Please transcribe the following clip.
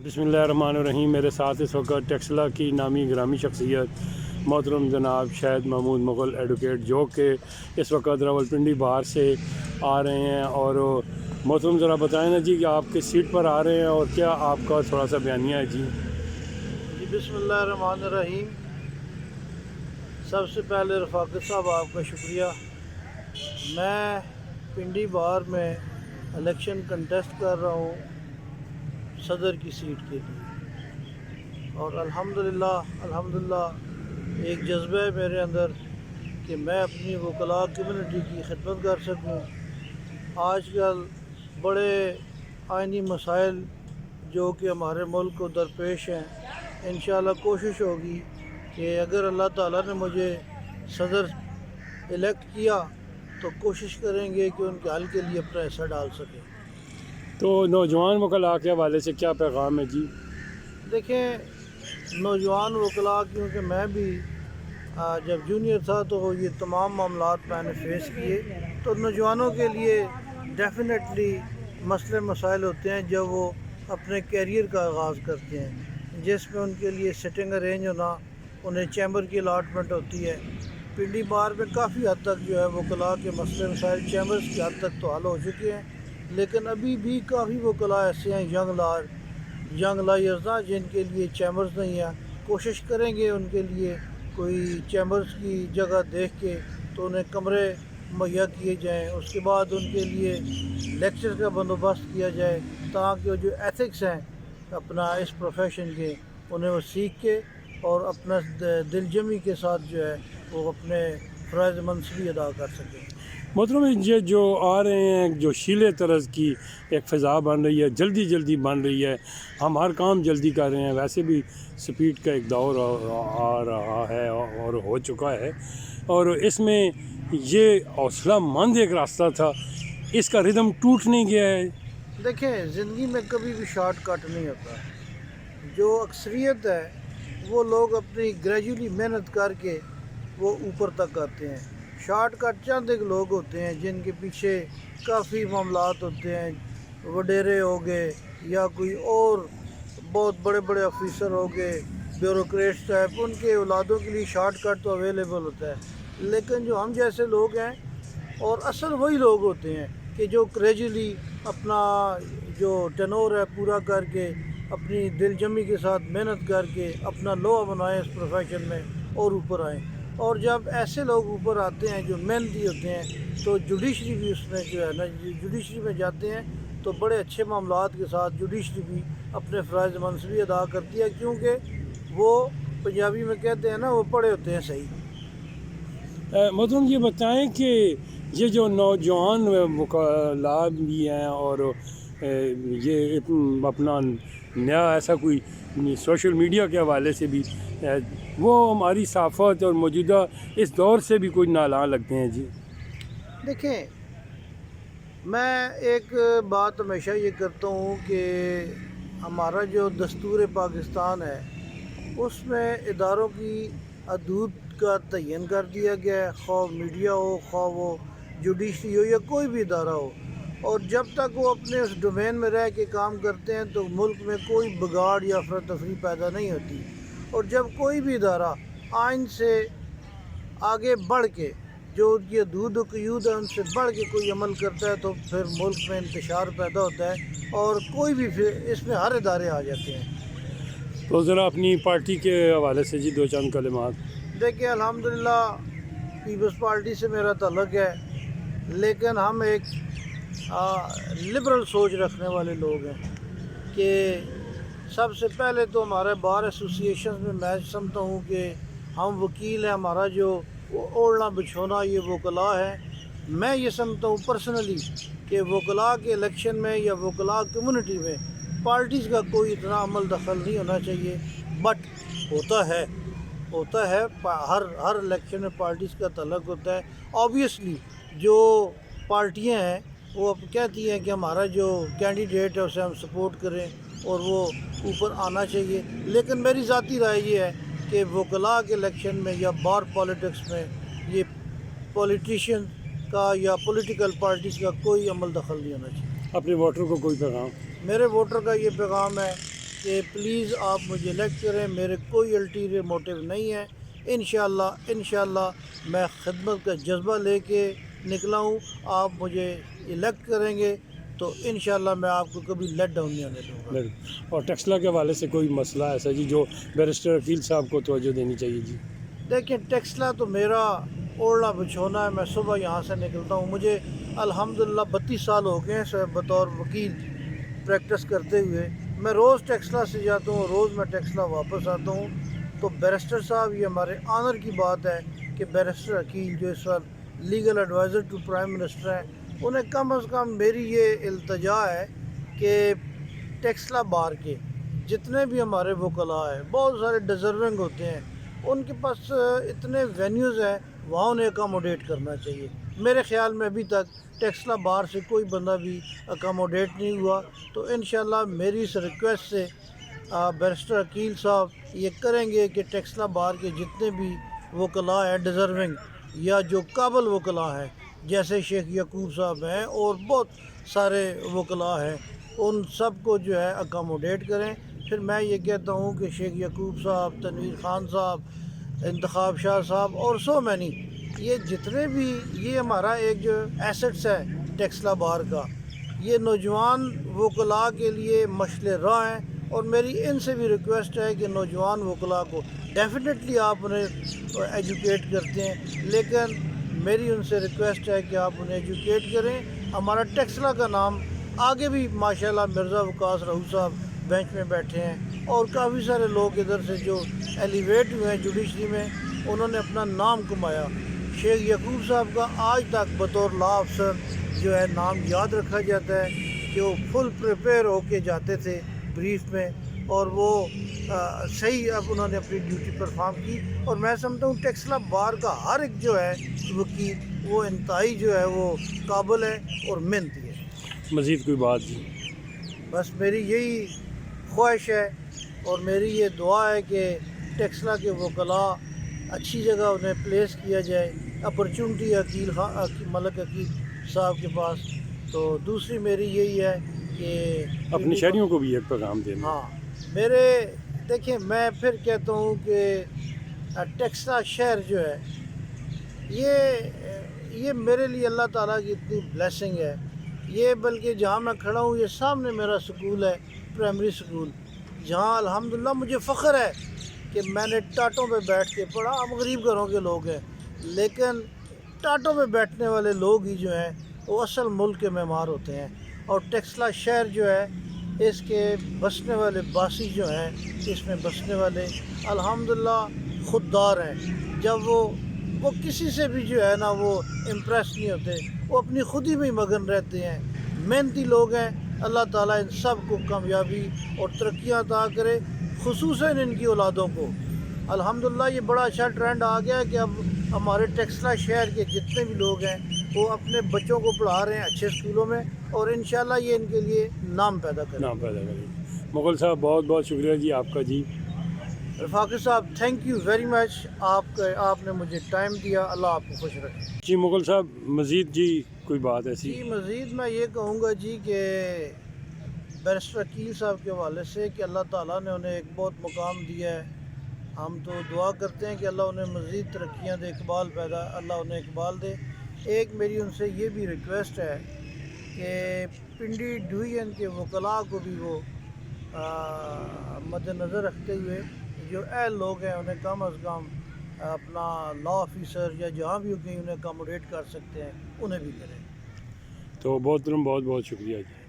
बिस्मिल्लाहिर्रहमानिर्रहीम। मेरे साथ इस वक्त टेक्सला की नामी ग्रामी शख्सियत मोहतरम जनाब शाहिद महमूद मुग़ल एडवोकेट जो कि इस वक्त रावलपिंडी बाहर से आ रहे हैं। और मोहतरम ज़रा बताएं ना जी कि आप किस सीट पर आ रहे हैं और क्या आपका थोड़ा सा बयानिया है जी। बिस्मिल्लाहिर्रहमानिर्रहीम। सबसे पहले रफ़ाक़त साहब आपका शुक्रिया। मैं पिंडी बार में इलेक्शन कंटेस्ट कर रहा हूँ सदर की सीट के लिए, और अल्हम्दुलिल्लाह एक जज्बा है मेरे अंदर कि मैं अपनी वकला कम्युनिटी की खिदमत कर सकूँ। आजकल बड़े आइनी मसाइल जो कि हमारे मुल्क को दरपेश हैं, इंशाअल्लाह कोशिश होगी कि अगर अल्लाह ताला ने मुझे सदर इलेक्ट किया तो कोशिश करेंगे कि उनके हल के लिए अपना हिस्सा डाल सकें। तो नौजवान वकला के हवाले से क्या पैगाम है जी? देखें, नौजवान वकला, क्योंकि मैं भी जब जूनियर था तो ये तमाम मामलात मैंने फेस किए, तो नौजवानों के लिए डेफिनेटली मसले मसाइल होते हैं जब वो अपने कैरियर का आगाज़ करते हैं, जिसमें उनके लिए सिटिंग अरेंज होना, उन्हें चैम्बर की अलाटमेंट होती है। पिंडी बार में काफ़ी हद तक जो है वकला के मसले मसाइल चैम्बर्स की हद तक तो हल हो चुके हैं, लेकिन अभी भी काफ़ी वकला ऐसे हैं यंग लायर्स ना, जिनके लिए चैम्बर्स नहीं है। कोशिश करेंगे उनके लिए कोई चैम्बर्स की जगह देख के तो उन्हें कमरे मुहैया किए जाएँ, उसके बाद उनके लिए लेक्चर का बंदोबस्त किया जाए ताकि जो एथिक्स हैं अपना इस प्रोफेशन के, उन्हें वो सीख के और अपना दिलजमी के साथ जो है वो अपने फ़राइज़ मनसबी अदा कर सकें। मोहतरम ये जो आ रहे हैं, जो शीले तरस की एक फ़िज़ा बन रही है, जल्दी बन रही है, हम हर काम जल्दी कर रहे हैं, वैसे भी स्पीड का एक दौर आ रहा है और हो चुका है, और इसमें ये हौसलामंद एक रास्ता था, इसका रिदम टूट नहीं गया है। देखें, ज़िंदगी में कभी भी शॉर्टकट नहीं होता। जो अक्सरियत है वो लोग अपनी ग्रेजुअली मेहनत करके वो ऊपर तक आते हैं। शॉर्टकट चंद एक लोग होते हैं जिनके पीछे काफ़ी मामलात होते हैं, वडेरे हो गए या कोई और बहुत बड़े बड़े ऑफिसर हो गए, ब्यूरोक्रेट्स टाइप, उनके औलादों के लिए शॉर्टकट तो अवेलेबल होता है। लेकिन जो हम जैसे लोग हैं, और असल वही लोग होते हैं कि जो ग्रेजुअली अपना जो टेनोर है पूरा करके, अपनी दिलजमी के साथ मेहनत करके अपना लोहा बनाएं इस प्रोफेशन में और ऊपर आएँ। और जब ऐसे लोग ऊपर आते हैं जो मेहनती होते हैं, तो जुडिशरी भी उसमें जो है ना, जुडिशरी में जाते हैं तो बड़े अच्छे मामलात के साथ जुडिशरी भी अपने फ़राइज़ मनसबी अदा करती है, क्योंकि वो पंजाबी में कहते हैं ना, वो पढ़े होते हैं सही। मोहतरम ये बताएं कि ये जो नौजवान वकला भी हैं और ये अपना नया ऐसा कोई सोशल मीडिया के हवाले से भी वो हमारी साफ़त और मौजूदा इस दौर से भी कोई नाला लगते हैं जी। देखें, मैं एक बात हमेशा ये करता हूँ कि हमारा जो दस्तूर पाकिस्तान है उसमें इदारों की हदूद का तयन कर दिया गया है, ख्वाह मीडिया हो, ख्वाह वो जुडिशरी हो या कोई भी इदारा हो, और जब तक वो अपने उस डोमेन में रह के काम करते हैं तो मुल्क में कोई बिगाड़ या अफरा तफरी पैदा नहीं होती। और जब कोई भी इदारा आइन से आगे बढ़ के, जो उनकी हदूद व क़यूद है उनसे बढ़ के कोई अमल करता है, तो फिर मुल्क में इंतशार पैदा होता है और कोई भी फिर इसमें हर इदारे आ जाते हैं। तो ज़रा अपनी पार्टी के हवाले से जी दो चंद कलिमात। देखिए, अल्हम्दुलिल्लाह पीपल्स पार्टी से मेरा ताल्लुक़ है, लेकिन हम एक लिबरल सोच रखने वाले लोग हैं कि सबसे पहले तो हमारे बार एसोसिएशन में मैं समझता हूँ कि हम वकील हैं, हमारा जो ओढ़ना बिछोना ये वकला है। मैं ये समझता हूँ पर्सनली कि वकला के इलेक्शन में या वकला कम्युनिटी में पार्टीज़ का कोई इतना अमल दखल नहीं होना चाहिए, बट होता है हर इलेक्शन में पार्टीज़ का तल्लुक़ होता है। ऑब्वियसली जो पार्टियां हैं वो अब कहती हैं कि हमारा जो कैंडिडेट है उसे हम सपोर्ट करें और वो ऊपर आना चाहिए, लेकिन मेरी ज़ाती राय ये है कि वकला के इलेक्शन में या बार पॉलिटिक्स में ये पॉलिटिशियन का या पॉलिटिकल पार्टीज़ का कोई अमल दखल नहीं होना चाहिए। अपने वोटर को कोई पैगाम? मेरे वोटर का ये पैगाम है کہ پلیز آپ مجھے الیکٹ کریں، میرے کوئی الٹیریئر موٹیو نہیں ہے. انشاءاللہ میں خدمت کا جذبہ لے کے نکلا ہوں. آپ مجھے الیکٹ کریں گے تو انشاءاللہ میں آپ کو کبھی لیٹ ڈاؤن نہیں ہونے دوں گا. اور ٹیکسلا کے حوالے سے کوئی مسئلہ ایسا جی جو بیرسٹر عقیل صاحب کو توجہ دینی چاہیے جی؟ دیکھیں ٹیکسلا تو میرا اوڑھنا بچھونا ہے. میں صبح یہاں سے نکلتا ہوں، مجھے الحمدللہ 32 سال ہو گئے ہیں بطور وکیل پریکٹس کرتے ہوئے. میں روز ٹیکسلا سے جاتا ہوں، روز میں ٹیکسلا واپس آتا ہوں. تو بیرسٹر صاحب یہ ہمارے آنر کی بات ہے کہ بیرسٹر عقیل جو اس وقت legal adviser to prime minister ہیں، انہیں کم از کم میری یہ التجا ہے کہ ٹیکسلا بار کے جتنے بھی ہمارے وکلاء ہیں بہت سارے ڈیزرونگ ہوتے ہیں، ان کے پاس اتنے وینیوز ہیں، وہاں انہیں اکاموڈیٹ کرنا چاہیے. میرے خیال میں ابھی تک ٹیکسلا بار سے کوئی بندہ بھی اکاموڈیٹ نہیں ہوا. تو انشاءاللہ میری اس ریکویسٹ سے بیرسٹر عقیل صاحب یہ کریں گے کہ ٹیکسلا بار کے جتنے بھی وکلاء ہیں ڈیزرونگ یا جو قابل وکلاء ہیں، جیسے شیخ یعقوب صاحب ہیں اور بہت سارے وکلاء ہیں، ان سب کو جو ہے اکاموڈیٹ کریں. پھر میں یہ کہتا ہوں کہ شیخ یعقوب صاحب، تنویر خان صاحب، انتخاب شاہ صاحب اور سو مینی، یہ جتنے بھی یہ ہمارا ایک جو ایسٹس ہے ٹیکسلا بار کا، یہ نوجوان وکلاء کے لیے مشعل راہ ہیں. اور میری ان سے بھی ریکویسٹ ہے کہ نوجوان وکلاء کو ڈیفینیٹلی آپ انہیں ایجوکیٹ کرتے ہیں، لیکن میری ان سے ریکویسٹ ہے کہ آپ انہیں ایجوکیٹ کریں. ہمارا ٹیکسلا کا نام آگے بھی ماشاءاللہ مرزا وقاص رؤوف صاحب بینچ میں بیٹھے ہیں اور کافی سارے لوگ ادھر سے جو ایلیویٹ ہوئے ہیں جوڈیشری میں، انہوں نے اپنا نام کمایا. شیخ یعقوب صاحب کا آج تک بطور لا افسر جو ہے نام یاد رکھا جاتا ہے کہ وہ فل پریپیئر ہو کے جاتے تھے بریف میں، اور وہ صحیح اب انہوں نے اپنی ڈیوٹی پرفارم کی. اور میں سمجھتا ہوں ٹیکسلا بار کا ہر ایک جو ہے وکیل وہ انتہائی جو ہے وہ قابل ہے اور محنتی ہے. مزید کوئی بات جی؟ بس میری یہی خواہش ہے اور میری یہ دعا ہے کہ ٹیکسلا کے وکلاء اچھی جگہ انہیں پلیس کیا جائے. اپرچونٹی ملک عقیل صاحب کے پاس. تو دوسری میری یہی ہے کہ اپنے شہریوں کو بھی ایک پیغام دینا. ہاں دیکھیں میں پھر کہتا ہوں کہ ٹیکسلا شہر جو ہے یہ میرے لیے اللہ تعالیٰ کی اتنی بلیسنگ ہے. یہ بلکہ جہاں میں کھڑا ہوں یہ سامنے میرا سکول ہے، پرائمری سکول، جہاں الحمدللہ مجھے فخر ہے کہ میں نے ٹاٹوں پہ بیٹھ کے پڑھا. ہم غریب گھروں کے لوگ ہیں، لیکن ٹاٹوں پہ بیٹھنے والے لوگ ہی جو ہیں وہ اصل ملک کے معمار ہوتے ہیں. اور ٹیکسلا شہر جو ہے اس کے بسنے والے باسی جو ہیں، اس میں بسنے والے الحمدللہ خوددار ہیں. جب وہ کسی سے بھی جو ہے نا وہ امپریس نہیں ہوتے، وہ اپنی خودی میں ہی مگن رہتے ہیں، محنتی لوگ ہیں. اللہ تعالیٰ ان سب کو کامیابی اور ترقیاں عطا کرے، خصوصاً ان کی اولادوں کو. الحمدللہ یہ بڑا اچھا ٹرینڈ آ گیا ہے کہ اب ہمارے ٹیکسلا شہر کے جتنے بھی لوگ ہیں وہ اپنے بچوں کو پڑھا رہے ہیں اچھے اسکولوں میں، اور انشاءاللہ یہ ان کے لیے نام پیدا کریں. مغل صاحب بہت بہت شکریہ جی آپ کا جی. رفاقی صاحب تھینک یو ویری مچ، آپ نے مجھے ٹائم دیا. اللہ آپ کو خوش رکھے. جی مغل صاحب مزید جی کوئی بات ایسی؟ جی مزید میں یہ کہوں گا جی کہ بیرسٹر عقیل صاحب کے حوالے سے کہ اللہ تعالیٰ نے انہیں ایک بہت مقام دیا ہے. ہم تو دعا کرتے ہیں کہ اللہ انہیں مزید ترقیاں دے، اللہ انہیں اقبال دے. ایک میری ان سے یہ بھی ریکویسٹ ہے کہ پنڈی ڈویژن کے وکلاء کو بھی وہ مد نظر رکھتے ہوئے جو اہل لوگ ہیں انہیں کم از کم اپنا لا آفیسر یا جہاں بھی ہو کہیں انہیں اکاموڈیٹ کر سکتے ہیں انہیں بھی کریں. تو بہت بہت شکریہ جی.